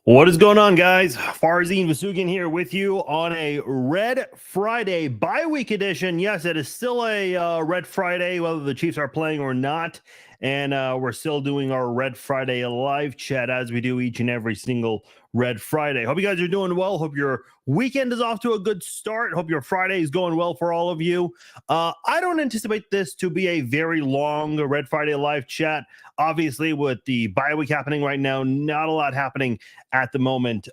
What is going on, guys? Farzin Vasugian here with you on a Red Friday bye-week edition. Yes, it is still a Red Friday, whether the Chiefs are playing or not. And we're still doing our Red Friday live chat as we do each and every single Red Friday. Hope you guys are doing well. Hope your weekend is off to a good start. Hope your Friday is going well for all of you. I don't anticipate this to be a very long Red Friday live chat. Obviously, with the bye week happening right now, not a lot happening at the moment.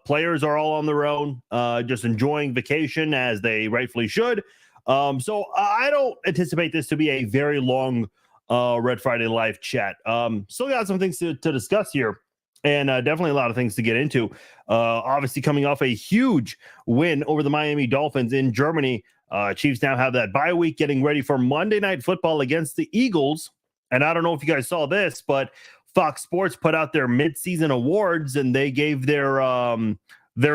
Players are all on their own, just enjoying vacation as they rightfully should. So I don't anticipate this to be a very long Red Friday live chat. Still got some things to discuss here, and definitely a lot of things to get into. Obviously, coming off a huge win over the Miami Dolphins in Germany. Chiefs now have that bye week, getting ready for Monday Night Football against the Eagles. And I don't know if you guys saw this, but Fox Sports put out their midseason awards, and they gave their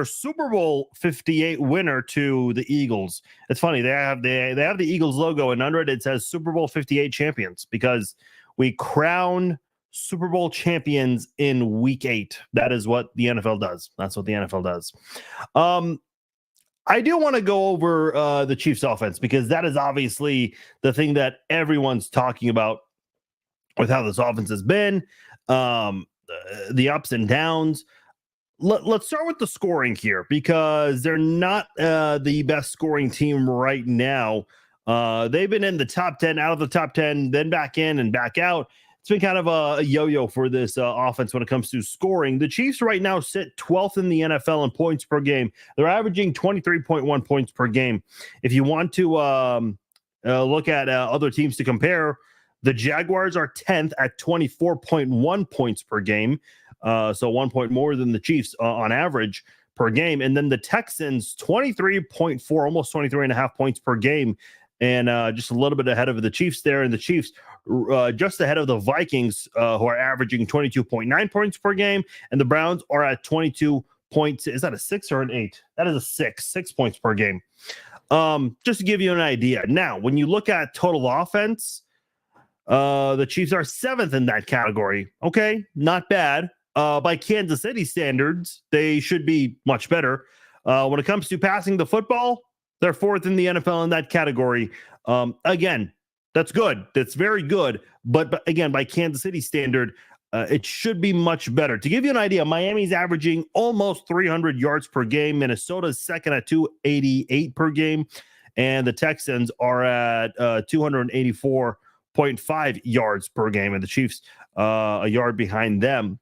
Super Bowl 58 winner to the Eagles. It's funny, they have the Eagles logo, and under it says Super Bowl 58 champions, because we crown Super Bowl champions in week 8. That is what the NFL does. That's what the NFL does. I do want to go over the Chiefs offense, because that is obviously the thing that everyone's talking about with how this offense has been, the ups and downs. Let's start with the scoring here, because they're not the best scoring team right now. They've been in the top 10, out of the top 10, then back in and back out. It's been kind of a yo-yo for this offense when it comes to scoring. The Chiefs right now sit 12th in the NFL in points per game. They're averaging 23.1 points per game. If you want to look at other teams to compare, the Jaguars are 10th at 24.1 points per game. So 1 point more than the Chiefs on average per game. And then the Texans, 23.4, almost 23.5 points per game. And just a little bit ahead of the Chiefs there. And the Chiefs just ahead of the Vikings, who are averaging 22.9 points per game. And the Browns are at 22 points. Is that a 6 or an 8? That is a 6 points per game. Just to give you an idea. Now, when you look at total offense, the Chiefs are 7th in that category. Okay, not bad. By Kansas City standards, they should be much better. When it comes to passing the football, they're 4th in the NFL in that category. Again, that's good. That's very good. But again, by Kansas City standard, it should be much better. To give you an idea, Miami's averaging almost 300 yards per game. Minnesota's second at 288 per game. And the Texans are at 284.5 yards per game, and the Chiefs a yard behind them.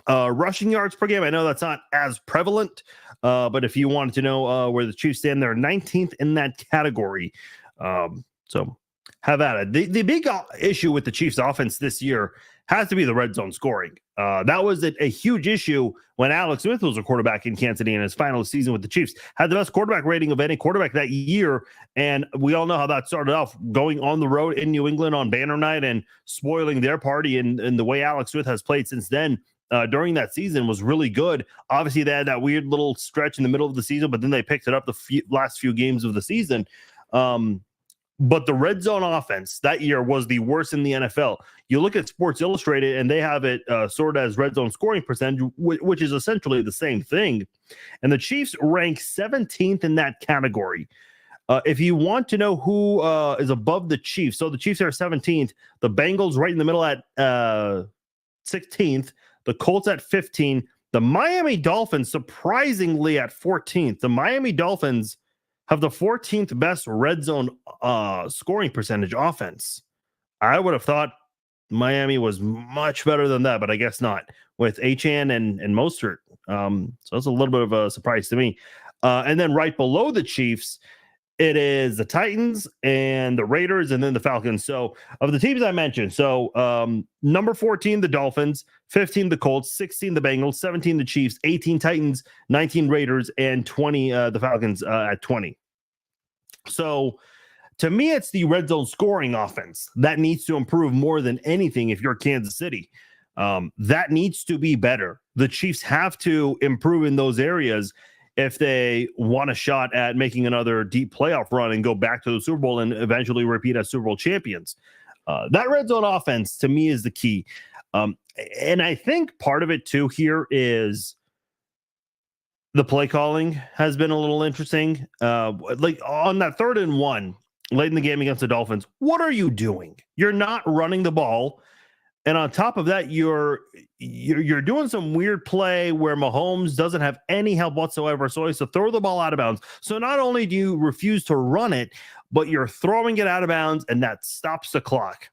Rushing yards per game, I know that's not as prevalent, but if you wanted to know where the Chiefs stand, they're 19th in that category. So have at it. The big issue with the Chiefs offense this year has to be the red zone scoring. That was a huge issue when Alex Smith was a quarterback in Kansas City in his final season with the Chiefs. Had the best quarterback rating of any quarterback that year, and we all know how that started off, going on the road in New England on banner night and spoiling their party, and the way Alex Smith has played since then during that season was really good. Obviously, they had that weird little stretch in the middle of the season, but then they picked it up the last few games of the season. But the red zone offense that year was the worst in the NFL. You look at Sports Illustrated, and they have it sorted as red zone scoring percentage, which is essentially the same thing. And the Chiefs rank 17th in that category. If you want to know who is above the Chiefs, so the Chiefs are 17th. The Bengals right in the middle at 16th. The Colts at 15. The Miami Dolphins surprisingly at 14th. The Miami Dolphins have the 14th best red zone scoring percentage offense. I would have thought Miami was much better than that, but I guess not, with Achane and Mostert. So that's a little bit of a surprise to me. And then right below the Chiefs, it is the Titans and the Raiders, and then the Falcons. So of the teams I mentioned, so number 14, the Dolphins, 15, the Colts, 16, the Bengals, 17, the Chiefs, 18, Titans, 19, Raiders, and 20, the Falcons at 20. So to me, it's the red zone scoring offense that needs to improve more than anything. If you're Kansas City, that needs to be better. The Chiefs have to improve in those areas if they want a shot at making another deep playoff run and go back to the Super Bowl and eventually repeat as Super Bowl champions. That red zone offense, to me, is the key. And I think part of it too here is the play calling has been a little interesting. Like on that 3rd and 1 late in the game against the Dolphins, what are you doing? You're not running the ball. And on top of that, you're doing some weird play where Mahomes doesn't have any help whatsoever. So he has to throw the ball out of bounds. So not only do you refuse to run it, but you're throwing it out of bounds, and that stops the clock.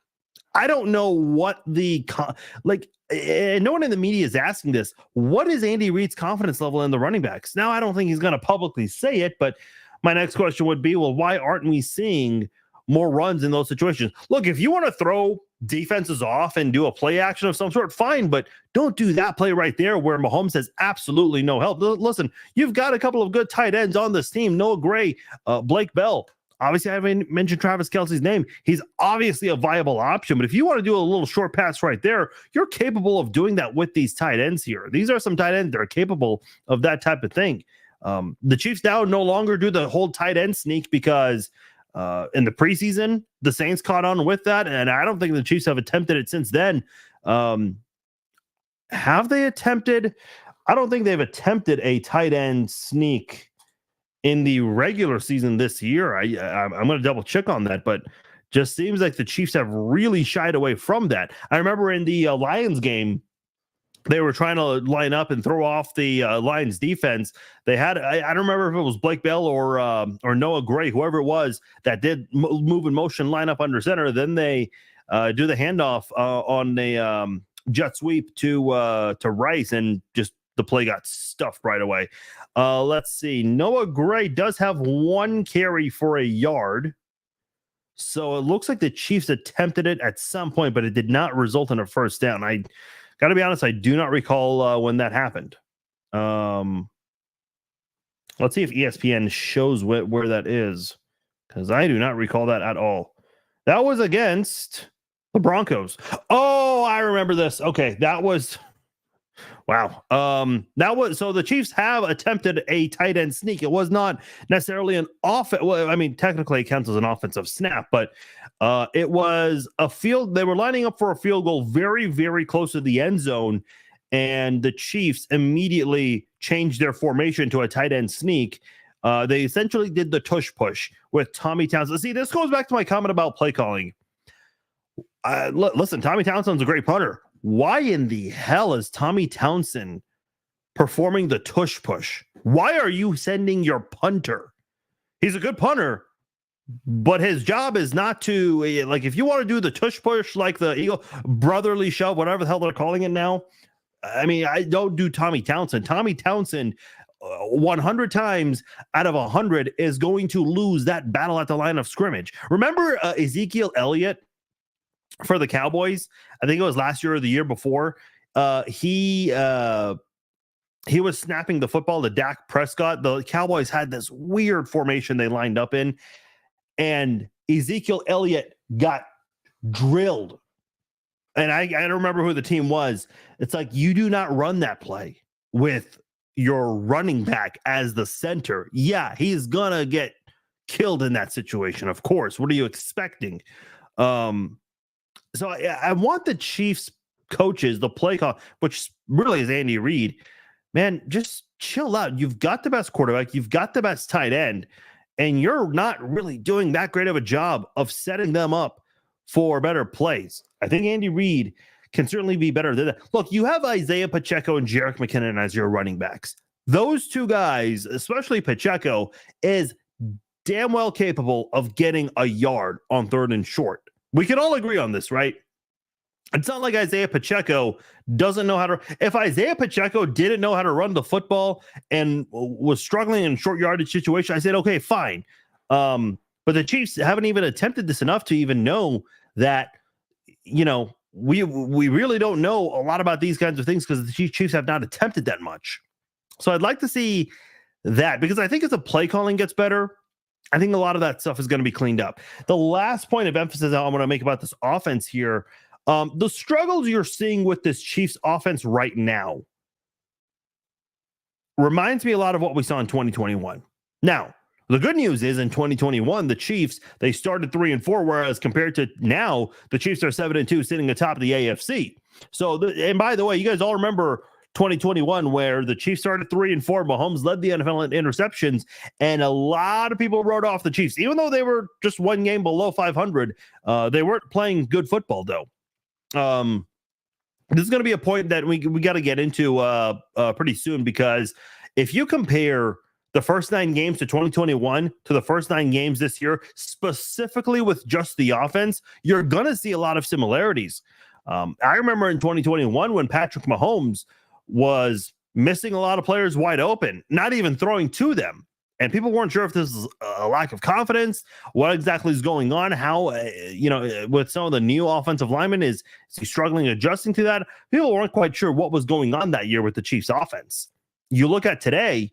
I don't know what and no one in the media is asking this. What is Andy Reid's confidence level in the running backs? Now, I don't think he's going to publicly say it, but my next question would be, well, why aren't we seeing more runs in those situations? Look, if you want to throw defenses off and do a play action of some sort, fine, but don't do that play right there where Mahomes has absolutely no help. Listen, you've got a couple of good tight ends on this team. Noah Gray, Blake Bell. Obviously, I haven't mentioned Travis Kelce's name. He's obviously a viable option, but if you want to do a little short pass right there, you're capable of doing that with these tight ends here. These are some tight ends that are capable of that type of thing. The Chiefs now no longer do the whole tight end sneak because in the preseason, the Saints caught on with that, and I don't think the Chiefs have attempted it since then. Have they attempted? I don't think they've attempted a tight end sneak in the regular season this year. I'm going to double check on that, but just seems like the Chiefs have really shied away from that. I remember in the Lions game, they were trying to line up and throw off the Lions defense. They had, I don't remember if it was Blake Bell or Noah Gray, whoever it was that did move in motion, line up under center. Then they do the handoff on a jet sweep to Rice, and just the play got stuffed right away. Let's see. Noah Gray does have 1 carry for a yard. So it looks like the Chiefs attempted it at some point, but it did not result in a first down. I got to be honest, I do not recall when that happened. Let's see if ESPN shows where that is, because I do not recall that at all. That was against the Broncos. Oh, I remember this. Okay, that was... Wow. So the Chiefs have attempted a tight end sneak. It was not necessarily an offense. Well, I mean, technically it counts as an offensive snap, but it was a field. They were lining up for a field goal very, very close to the end zone. And the Chiefs immediately changed their formation to a tight end sneak. They essentially did the tush push with Tommy Townsend. See, this goes back to my comment about play calling. Listen, Tommy Townsend's a great punter. Why in the hell is Tommy Townsend performing the tush push? Why are you sending your punter? He's a good punter, but his job is not to, like, if you want to do the tush push, like the Eagle brotherly shove, whatever the hell they're calling it now. I mean, I don't do Tommy Townsend. Tommy Townsend, 100 times out of 100 is going to lose that battle at the line of scrimmage. Remember Ezekiel Elliott for the Cowboys? I think it was last year or the year before. He was snapping the football to Dak Prescott. The Cowboys had this weird formation they lined up in, and Ezekiel Elliott got drilled. And I don't remember who the team was. It's like, you do not run that play with your running back as the center. Yeah, he's gonna get killed in that situation, of course. What are you expecting? So I want the Chiefs coaches, the play call, which really is Andy Reid, man, just chill out. You've got the best quarterback. You've got the best tight end, and you're not really doing that great of a job of setting them up for better plays. I think Andy Reid can certainly be better than that. Look, you have Isaiah Pacheco and Jerick McKinnon as your running backs. Those two guys, especially Pacheco, is damn well capable of getting a yard on 3rd and short. We can all agree on this, right? It's not like Isaiah Pacheco doesn't know how to. If Isaiah Pacheco didn't know how to run the football and was struggling in short yardage situation, I said, okay, fine. But the Chiefs haven't even attempted this enough to even know that, you know, we really don't know a lot about these kinds of things because the Chiefs have not attempted that much. So I'd like to see that, because I think as the play calling gets better, I think a lot of that stuff is going to be cleaned up. The last point of emphasis I want to make about this offense here, the struggles you're seeing with this Chiefs offense right now reminds me a lot of what we saw in 2021. Now, the good news is in 2021, the Chiefs, they started 3-4, whereas compared to now, the Chiefs are 7-2, sitting atop the AFC. So, and by the way, you guys all remember 2021 where the Chiefs started 3-4. Mahomes led the NFL in interceptions, and a lot of people wrote off the Chiefs, even though they were just one game below 500. They weren't playing good football, though. This is going to be a point that we got to get into pretty soon, because if you compare the first 9 games to 2021 to the first 9 games this year, specifically with just the offense, you're going to see a lot of similarities. I remember in 2021 when Patrick Mahomes was missing a lot of players wide open, not even throwing to them. And people weren't sure if this is a lack of confidence, what exactly is going on, how, with some of the new offensive linemen, is he struggling adjusting to that? People weren't quite sure what was going on that year with the Chiefs offense. You look at today,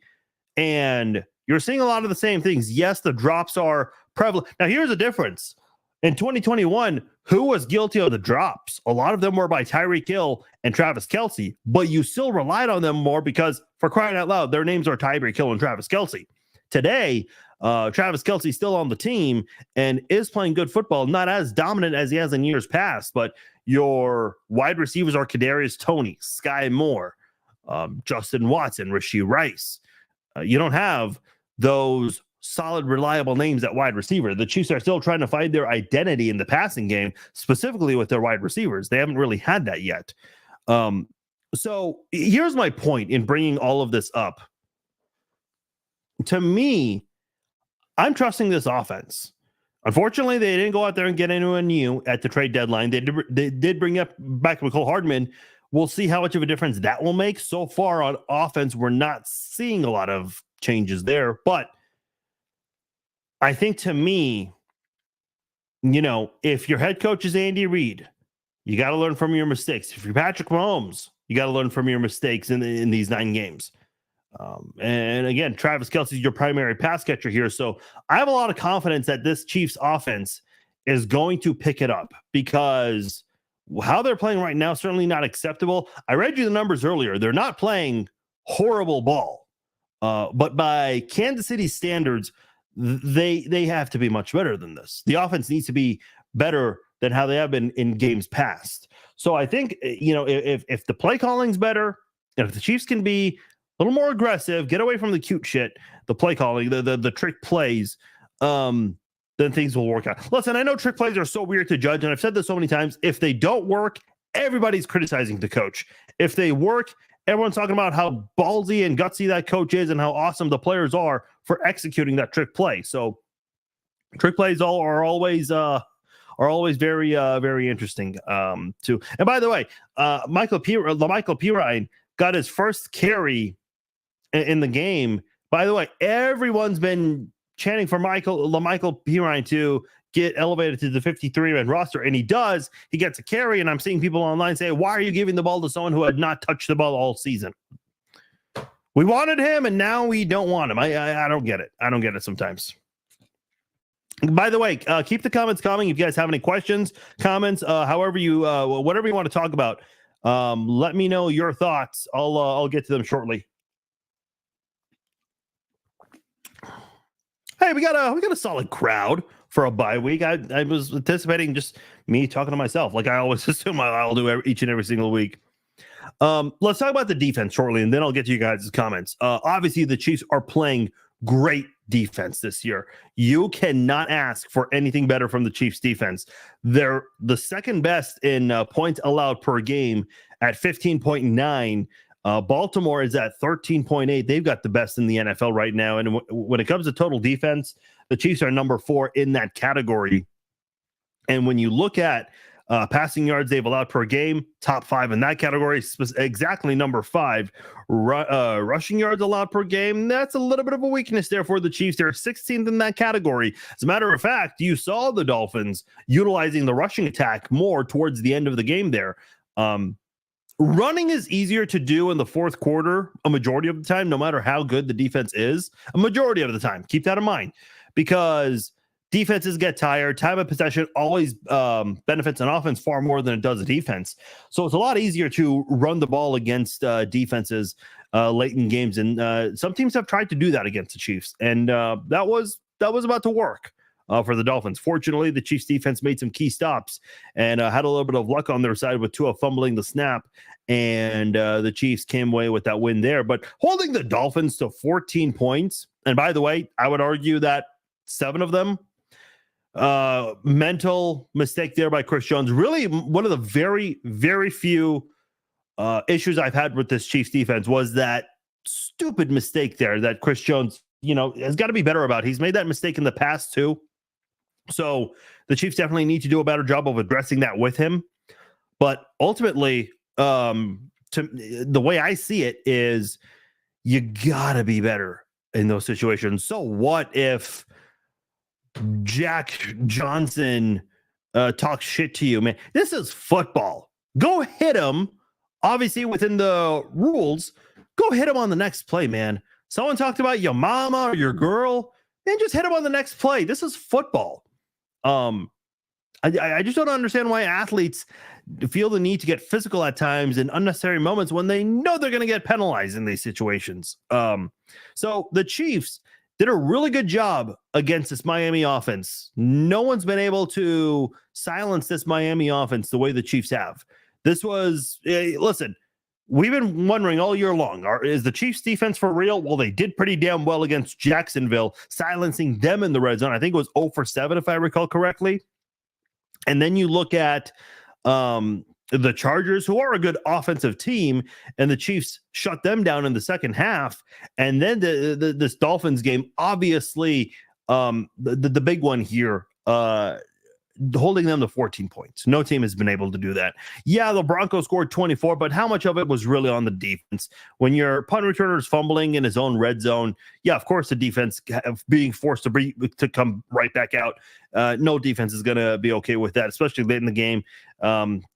and you're seeing a lot of the same things. Yes, the drops are prevalent. Now, here's the difference. In 2021, who was guilty of the drops? A lot of them were by Tyreek Hill and Travis Kelce, but you still relied on them more because, for crying out loud, their names are Tyreek Hill and Travis Kelce. Today, Travis Kelce still on the team and is playing good football, not as dominant as he has in years past, but your wide receivers are Kadarius Toney, Sky Moore, Justin Watson, Rashee Rice. You don't have those solid, reliable names at wide receiver. The Chiefs are still trying to find their identity in the passing game, specifically with their wide receivers. They haven't really had that yet. So here's my point in bringing all of this up. To me, I'm trusting this offense. Unfortunately, they didn't go out there and get anyone new at the trade deadline. They did bring back Mecole Hardman. We'll see how much of a difference that will make. So far on offense, we're not seeing a lot of changes there, but I think, to me, if your head coach is Andy Reid, you got to learn from your mistakes. If you're Patrick Mahomes, you got to learn from your mistakes in these 9 games. And again, Travis Kelce is your primary pass catcher here. So I have a lot of confidence that this Chiefs offense is going to pick it up, because how they're playing right now, certainly not acceptable. I read you the numbers earlier. They're not playing horrible ball, but by Kansas City standards, they have to be much better than this. The offense needs to be better than how they have been in games past. So I think, if the play calling's better, and if the Chiefs can be a little more aggressive, get away from the cute shit, the play calling, the trick plays, then things will work out. Listen, I know trick plays are so weird to judge, and I've said this so many times. If they don't work, everybody's criticizing the coach. If they work, everyone's talking about how ballsy and gutsy that coach is and how awesome the players are for executing that trick play. So trick plays are always very, very interesting too. And by the way, Michael Pirine got his first carry in the game. By the way, everyone's been chanting for Michael Pirine to get elevated to the 53-man roster, and he does. He gets a carry, and I'm seeing people online say, why are you giving the ball to someone who had not touched the ball all season? We wanted him, and now we don't want him. I don't get it. I don't get it sometimes. By the way, keep the comments coming. If you guys have any questions, comments, whatever you want to talk about, let me know your thoughts. I'll get to them shortly. Hey, we got a solid crowd for a bye week. I was anticipating just me talking to myself, like I always assume I'll do each and every single week. Let's talk about the defense shortly, and then I'll get to you guys' comments. Obviously, the Chiefs are playing great defense this year. You cannot ask for anything better from the Chiefs defense. They're the second best in points allowed per game at 15.9. Baltimore is at 13.8. They've got the best in the NFL right now. And when it comes to total defense, the Chiefs are number 4 in that category. And when you look at passing yards they've allowed per game, top 5 in that category, exactly number 5. Rushing yards allowed per game, that's a little bit of a weakness there for the Chiefs. They're 16th in that category. As a matter of fact, you saw the Dolphins utilizing the rushing attack more towards the end of the game there. Running is easier to do in the fourth quarter a majority of the time, no matter how good the defense is. A majority of the time. Keep that in mind, because defenses get tired. Time of possession always benefits an offense far more than it does a defense. So it's a lot easier to run the ball against defenses late in games. And some teams have tried to do that against the Chiefs. And that was about to work. for the Dolphins. Fortunately, the Chiefs defense made some key stops and had a little bit of luck on their side with Tua fumbling the snap. And the Chiefs came away with that win there. But holding the Dolphins to 14 points, and by the way, I would argue that 7 of them, mental mistake there by Chris Jones. Really, one of the very, very few issues I've had with this Chiefs defense was that stupid mistake there that Chris Jones, has got to be better about. He's made that mistake in the past too. So the Chiefs definitely need to do a better job of addressing that with him. But ultimately, the way I see it is you gotta be better in those situations. So what if Jack Johnson talks shit to you, man? This is football. Go hit him. Obviously, within the rules, go hit him on the next play, man. Someone talked about your mama or your girl, and just hit him on the next play. This is football. I just don't understand why athletes feel the need to get physical at times in unnecessary moments when they know they're going to get penalized in these situations. So the Chiefs did a really good job against this Miami offense. No one's been able to silence this Miami offense the way the Chiefs have. This was, listen, we've been wondering all year long, is the Chiefs defense for real? Well, they did pretty damn well against Jacksonville, silencing them in the red zone. I think it was 0 for 7, if I recall correctly. And then you look at the Chargers, who are a good offensive team, and the Chiefs shut them down in the second half. And then this Dolphins game, obviously, the big one here, holding them to 14 points. No team has been able to do that. Yeah, the Broncos scored 24, but how much of it was really on the defense? When your punt returner is fumbling in his own red zone, yeah, of course the defense being forced to come right back out. No defense is going to be okay with that, especially late in the game.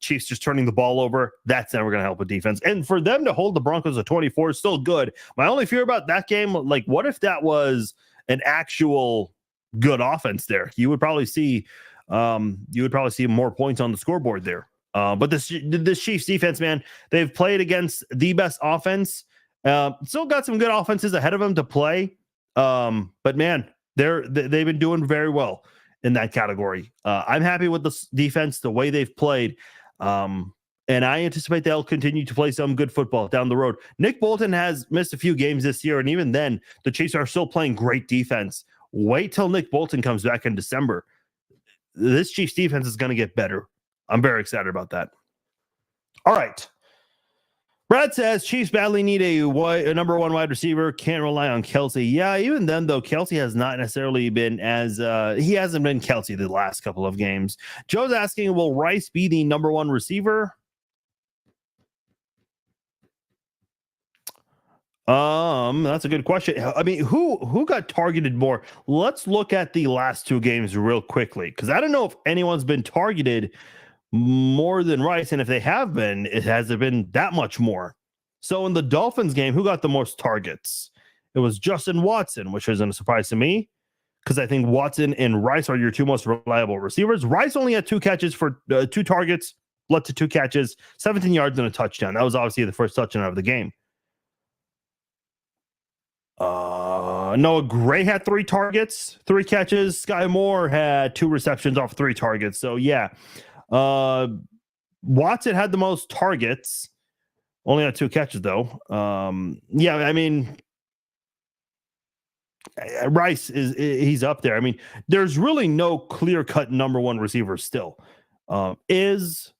Chiefs just turning the ball over, that's never going to help a defense. And for them to hold the Broncos at 24 is still good. My only fear about that game, like, what if that was an actual good offense there? You would probably see more points on the scoreboard there. But this Chiefs defense, man, they've played against the best offense. Still got some good offenses ahead of them to play. But man, they've been doing very well in that category. I'm happy with the defense, the way they've played. And I anticipate they'll continue to play some good football down the road. Nick Bolton has missed a few games this year, and even then, the Chiefs are still playing great defense. Wait till Nick Bolton comes back in December. This Chiefs defense is going to get better. I'm very excited about that. All right. Brad says Chiefs badly need a number 1 wide receiver. Can't rely on Kelce. Yeah, even then, though, Kelce has not necessarily been he hasn't been Kelce the last couple of games. Joe's asking, will Rice be the number 1 receiver? That's a good question. I mean, who got targeted more? Let's look at the last 2 games real quickly, because I don't know if anyone's been targeted more than Rice, and if they have been, it hasn't been that much more. So in the Dolphins game, who got the most targets? It was Justin Watson, which isn't a surprise to me, because I think Watson and Rice are your 2 most reliable receivers. Rice only had 2 catches for 2 targets, led to 2 catches, 17 yards and a touchdown. That was obviously the first touchdown of the game. Noah Gray had 3 targets, 3 catches. Sky Moore had 2 receptions off 3 targets. So yeah, Watson had the most targets, only had 2 catches though. Yeah, I mean, Rice he's up there. I mean, there's really no clear-cut number 1 receiver still. Is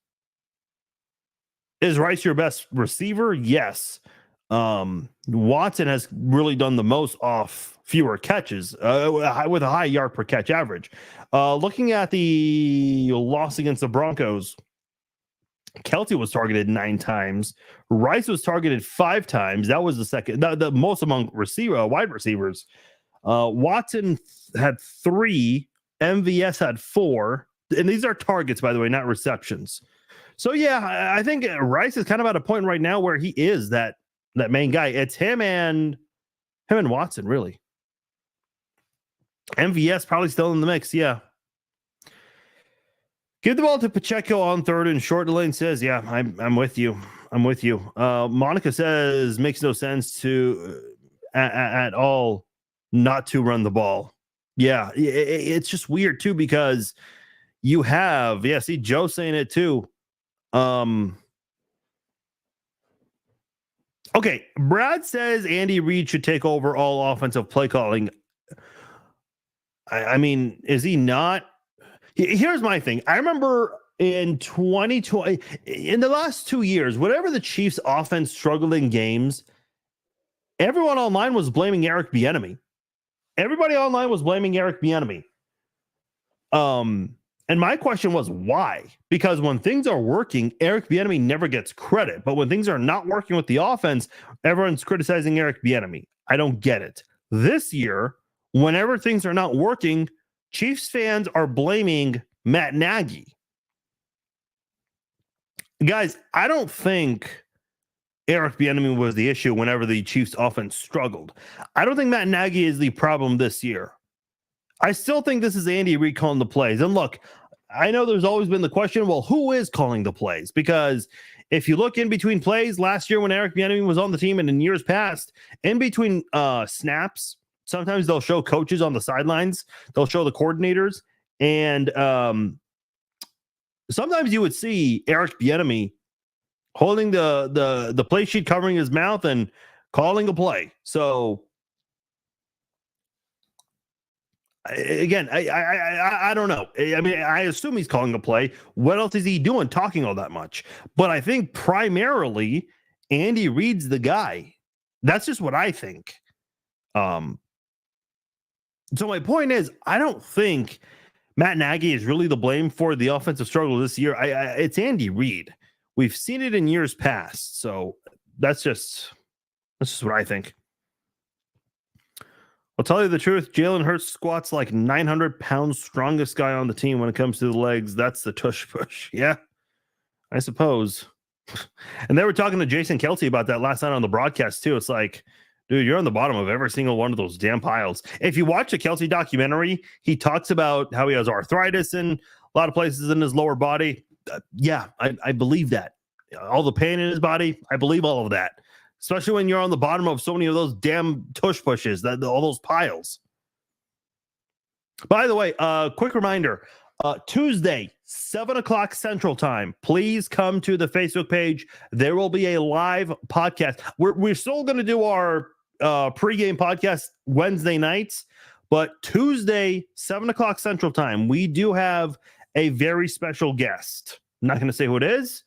Rice your best receiver? Yes. Watson has really done the most off fewer catches with a high yard per catch average. Looking at the loss against the Broncos, Kelce was targeted 9 times. Rice was targeted 5 times. That was the most among wide receivers. Watson had 3. MVS had 4. And these are targets, by the way, not receptions. So yeah, I think Rice is kind of at a point right now where he is that main guy. It's him and Watson, really. MVS probably still in the mix, yeah. Give the ball to Pacheco on 3rd and short. Lane says, yeah, I'm with you. Monica says, makes no sense to at all not to run the ball. Yeah, it's just weird too because you have, yeah, see Joe saying it too. Okay, Brad says Andy Reid should take over all offensive play calling. I mean, is he not? Here's my thing. I remember in 2020, in the last 2 years, whatever the Chiefs' offense struggled in games, everyone online was blaming Eric Bieniemy. Everybody online was blaming Eric Bieniemy. And my question was why? Because when things are working, Eric Bieniemy never gets credit. But when things are not working with the offense, everyone's criticizing Eric Bieniemy. I don't get it. This year, whenever things are not working, Chiefs fans are blaming Matt Nagy. Guys, I don't think Eric Bieniemy was the issue whenever the Chiefs offense struggled. I don't think Matt Nagy is the problem this year. I still think this is Andy Reid calling the plays. And look, I know there's always been the question, well, who is calling the plays? Because if you look in between plays last year when Eric Bieniemy was on the team and in years past, in between snaps, sometimes they'll show coaches on the sidelines. They'll show the coordinators. And sometimes you would see Eric Bieniemy holding the play sheet, covering his mouth and calling a play. So again, I don't know. I mean, I assume he's calling a play. What else is he doing talking all that much? But I think primarily Andy Reid's the guy. That's just what I think. So my point is, I don't think Matt Nagy is really the blame for the offensive struggle this year. It's Andy Reid. We've seen it in years past. So that's just what I think. I'll tell you the truth. Jalen Hurts squats like 900 pounds, strongest guy on the team when it comes to the legs. That's the tush push. Yeah, I suppose. And they were talking to Jason Kelce about that last night on the broadcast too. It's like, dude, you're on the bottom of every single one of those damn piles. If you watch the Kelce documentary, he talks about how he has arthritis in a lot of places in his lower body. Yeah, I believe that. All the pain in his body, I believe all of that. Especially when you're on the bottom of so many of those damn tush pushes, all those piles. By the way, quick reminder, Tuesday, 7 o'clock Central Time, please come to the Facebook page. There will be a live podcast. We're still going to do our pregame podcast Wednesday nights, but Tuesday, 7 o'clock Central Time, we do have a very special guest. I'm not going to say who it is.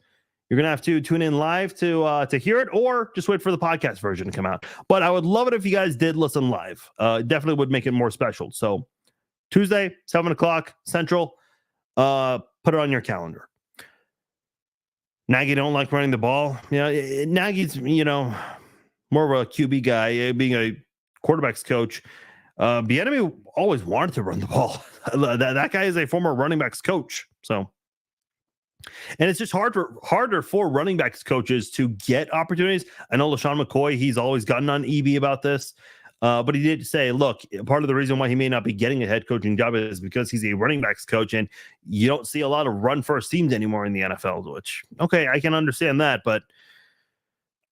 You're going to have to tune in live to hear it, or just wait for the podcast version to come out. But I would love it if you guys did listen live. Definitely would make it more special. So Tuesday, 7 o'clock Central, put it on your calendar. Nagy don't like running the ball. Nagy's, more of a QB guy, being a quarterback's coach. Bieniemy always wanted to run the ball. that guy is a former running backs coach. So. And it's just harder for running backs coaches to get opportunities. I know LaShawn McCoy, he's always gotten on EB about this, but he did say, look, part of the reason why he may not be getting a head coaching job is because he's a running backs coach, and you don't see a lot of run first teams anymore in the NFL, which, okay, I can understand that, but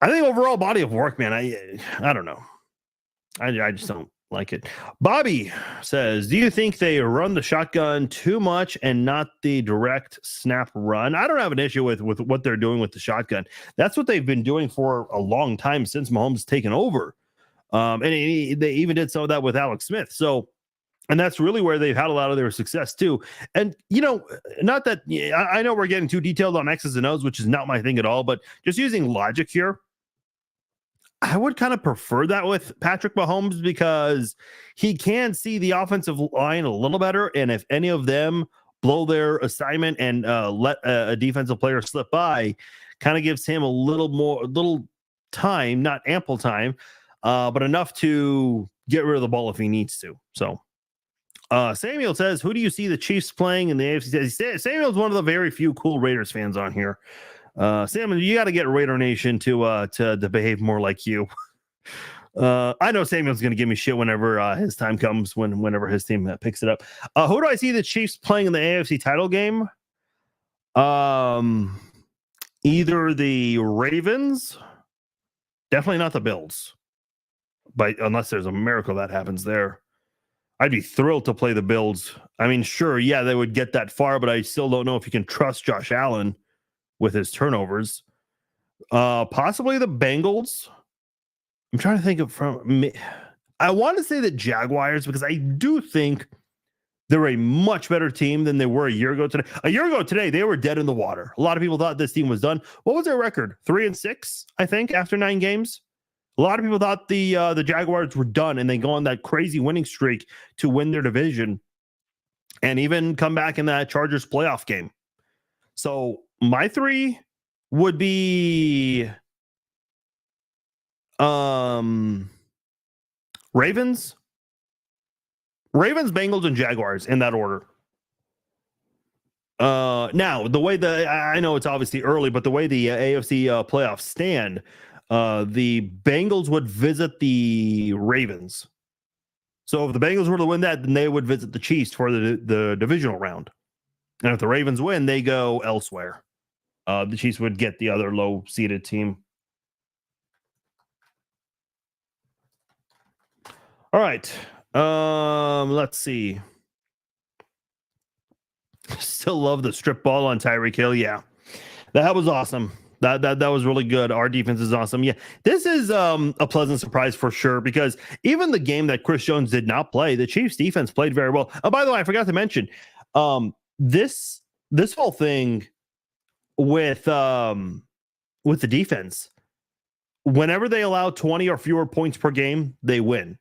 I think overall body of work, man, I don't know. I just don't like it. Bobby says, do you think they run the shotgun too much and not the direct snap run? I don't have an issue with what they're doing with the shotgun. That's what they've been doing for a long time since Mahomes has taken over. And they even did some of that with Alex Smith. So, and that's really where they've had a lot of their success too. And, not that I know we're getting too detailed on X's and O's, which is not my thing at all, but just using logic here, I would kind of prefer that with Patrick Mahomes because he can see the offensive line a little better. And if any of them blow their assignment and let a defensive player slip by, kind of gives him a little time, not ample time, but enough to get rid of the ball if he needs to. So Samuel says, who do you see the Chiefs playing in the AFC? Samuel's one of the very few cool Raiders fans on here. Sam, you got to get Raider Nation to behave more like you. I know Samuel's going to give me shit whenever his time comes, whenever his team picks it up. Who do I see the Chiefs playing in the AFC title game? Either the Ravens, definitely not the Bills, but unless there's a miracle that happens there. I'd be thrilled to play the Bills. I mean, sure, yeah, they would get that far, but I still don't know if you can trust Josh Allen with his turnovers. Possibly the Bengals. I'm trying to think of I want to say the Jaguars because I do think they're a much better team than they were a year ago today. A year ago today, they were dead in the water. A lot of people thought this team was done. What was their record? 3-6, I think, after 9 games. A lot of people thought the Jaguars were done, and they go on that crazy winning streak to win their division and even come back in that Chargers playoff game. So my 3 would be Ravens, Bengals, and Jaguars in that order. Now, the way I know it's obviously early, but the way the AFC playoffs stand, the Bengals would visit the Ravens. So if the Bengals were to win that, then they would visit the Chiefs for the divisional round. And if the Ravens win, they go elsewhere. The Chiefs would get the other low-seeded team. All right. Let's see. Still love the strip ball on Tyreek Hill. Yeah, that was awesome. That was really good. Our defense is awesome. Yeah, this is a pleasant surprise for sure because even the game that Chris Jones did not play, the Chiefs defense played very well. Oh, by the way, I forgot to mention this whole thing with the defense. Whenever they allow 20 or fewer points per game, they win.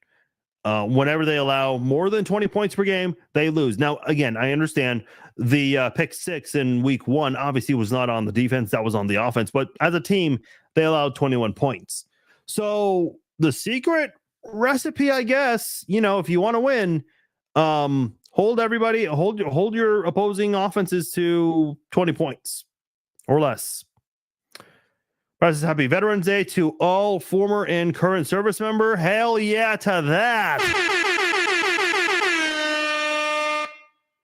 Whenever they allow more than 20 points per game, they lose. Now, again, I understand the pick 6 in week 1 obviously was not on the defense. That was on the offense. But as a team, they allowed 21 points. So the secret recipe, I guess, if you want to win, hold your opposing offenses to 20 points or less. Price is happy Veterans Day to all former and current service member. Hell yeah to that.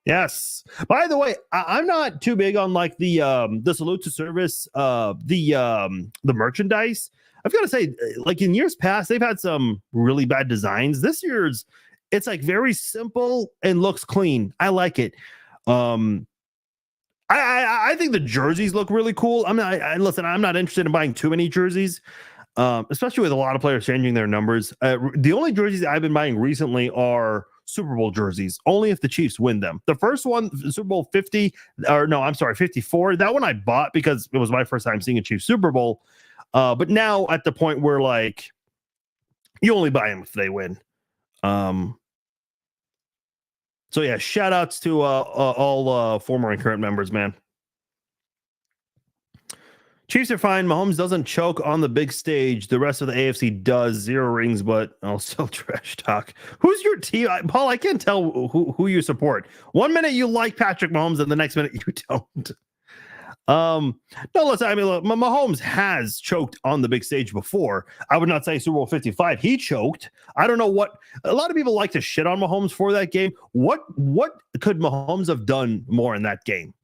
Yes. By the way, I'm not too big on like the salute to service, the merchandise. I've got to say, like in years past, they've had some really bad designs. This year's, it's like very simple and looks clean. I like it. I think the jerseys look really cool. I'm not interested in buying too many jerseys, especially with a lot of players changing their numbers. The only jerseys I've been buying recently are Super Bowl jerseys, only if the Chiefs win them. The first one, Super Bowl 54, that one I bought because it was my first time seeing a Chiefs Super Bowl. But now at the point where like you only buy them if they win. So yeah, shout outs to all former and current members, man. Chiefs are fine. Mahomes doesn't choke on the big stage. The rest of the AFC does. 0 rings, but I'll still trash talk. Who's your team? Paul, I can't tell who you support. 1 minute you like Patrick Mahomes and the next minute you don't. No, listen, I mean, look, Mahomes has choked on the big stage before. I would not say Super Bowl 55. He choked. I don't know what a lot of people like to shit on Mahomes for that game. What could Mahomes have done more in that game?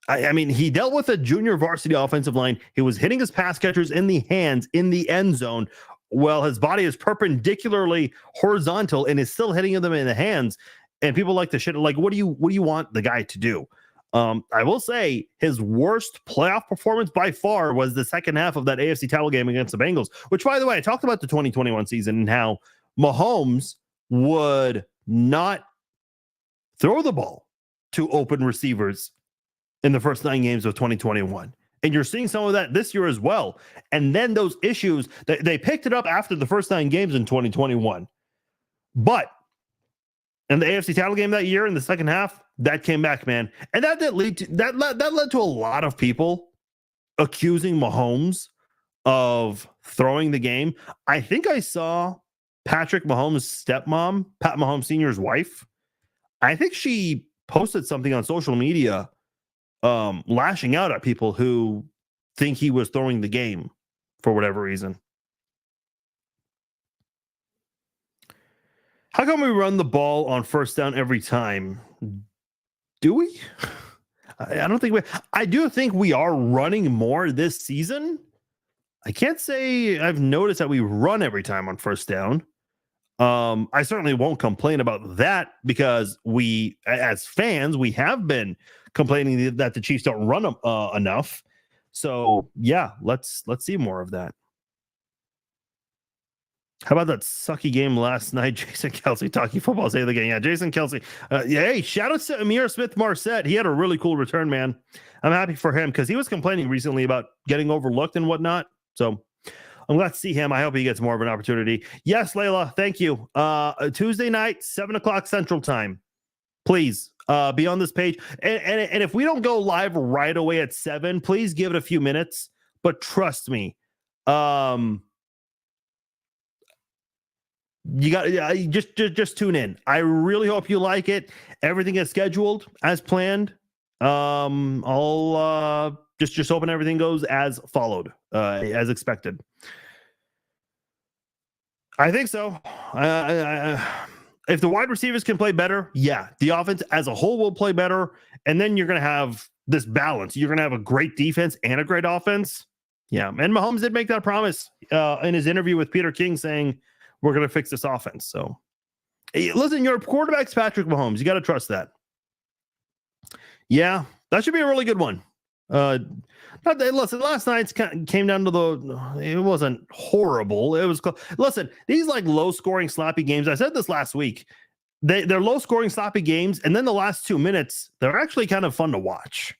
I mean, he dealt with a junior varsity offensive line. He was hitting his pass catchers in the hands in the end zone. Well, his body is perpendicularly horizontal and is still hitting them in the hands. And people like to shit. Like, what do you want the guy to do? I will say his worst playoff performance by far was the second half of that AFC title game against the Bengals, which, by the way, I talked about the 2021 season and how Mahomes would not throw the ball to open receivers in the first 9 games of 2021. And you're seeing some of that this year as well. And then those issues, they picked it up after the first 9 games in 2021. But in the AFC title game that year in the second half, that came back, man. And that led to a lot of people accusing Mahomes of throwing the game. I think I saw Patrick Mahomes' stepmom, Pat Mahomes Sr.'s wife. I think she posted something on social media lashing out at people who think he was throwing the game for whatever reason. How come we run the ball on first down every time? Do we? I don't think I do think we are running more this season. I can't say I've noticed that we run every time on first down. I certainly won't complain about that because we, as fans, we have been complaining that the Chiefs don't run enough. So yeah, let's see more of that. How about that sucky game last night? Jason Kelce talking football, say the game. Yeah, Jason Kelce. Yeah, hey, shout out to Amir Smith-Marset. He had a really cool return, man. I'm happy for him because he was complaining recently about getting overlooked and whatnot. So I'm glad to see him. I hope he gets more of an opportunity. Yes, Layla, thank you. Tuesday night, 7 o'clock Central Time. Please be on this page. And if we don't go live right away at 7, please give it a few minutes. But trust me, you got just tune in. I really hope you like it. Everything is scheduled as planned. I'll just hope everything goes as followed, as expected. I think so. If the wide receivers can play better, yeah, the offense as a whole will play better, and then you're going to have this balance. You're going to have a great defense and a great offense. Yeah, and Mahomes did make that promise in his interview with Peter King, saying we're going to fix this offense. So, hey, listen, your quarterback's Patrick Mahomes. You got to trust that. Yeah, that should be a really good one. Listen, last night's came down to it wasn't horrible. It was listen, these like low scoring sloppy games. I said this last week. They're low scoring sloppy games, and then the last 2 minutes they're actually kind of fun to watch.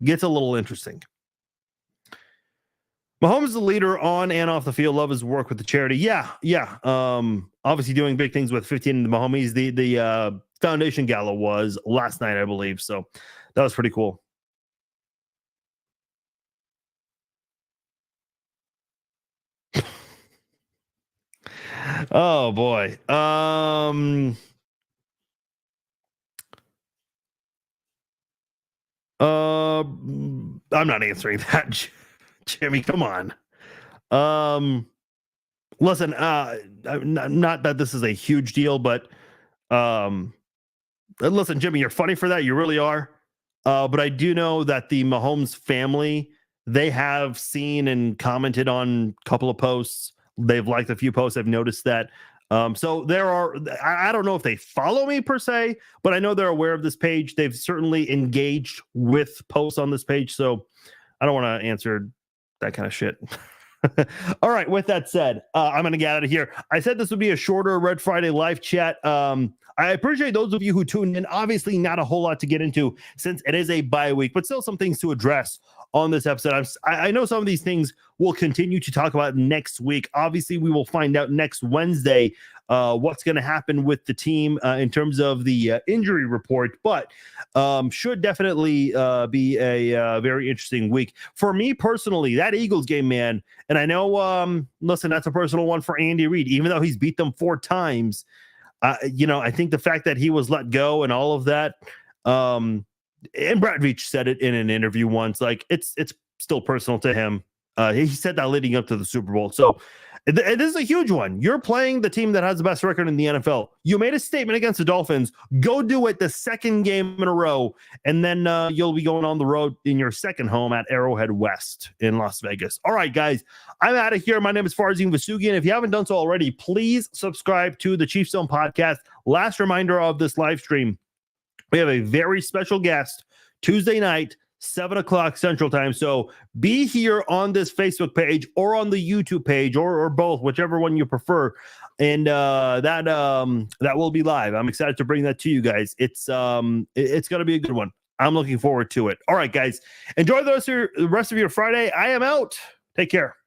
Gets a little interesting. Mahomes is the leader on and off the field. Love his work with the charity. Yeah. Obviously doing big things with 15 Mahomes. The foundation gala was last night, I believe. So that was pretty cool. Oh boy. I'm not answering that, Jimmy. Come on. Listen, not that this is a huge deal, but listen, Jimmy, you're funny for that. You really are. But I do know that the Mahomes family, they have seen and commented on a couple of posts. They've liked a few posts. I've noticed that. So there are, I don't know if they follow me per se, but I know they're aware of this page. They've certainly engaged with posts on this page. So I don't want to answer that kind of shit. All right. With that said, I'm going to get out of here. I said this would be a shorter Red Friday live chat. I appreciate those of you who tuned in. Obviously, not a whole lot to get into since it is a bye week, but still some things to address on this episode. I know some of these things we'll continue to talk about next week. Obviously, we will find out next Wednesday what's going to happen with the team in terms of the injury report, but should definitely be a very interesting week. For me personally, that Eagles game, man, and I know, listen, that's a personal one for Andy Reid, even though he's beat them 4 times. I think the fact that he was let go and all of that, and Brad Veach said it in an interview once, like it's still personal to him. He said that leading up to the Super Bowl. So this is a huge one. You're playing the team that has the best record in the NFL. You made a statement against the Dolphins. Go do it the second game in a row, and then you'll be going on the road in your second home at Arrowhead West in Las Vegas. All right, guys, I'm out of here. My name is Farzin Vousoughian. If you haven't done so already, please subscribe to the Chiefs Zone podcast. Last reminder of this live stream. We have a very special guest Tuesday night, 7 o'clock Central Time. So be here on this Facebook page or on the YouTube page or both, whichever one you prefer. And that will be live. I'm excited to bring that to you guys. It's going to be a good one. I'm looking forward to it. All right, guys, enjoy the rest of your Friday. I am out. Take care.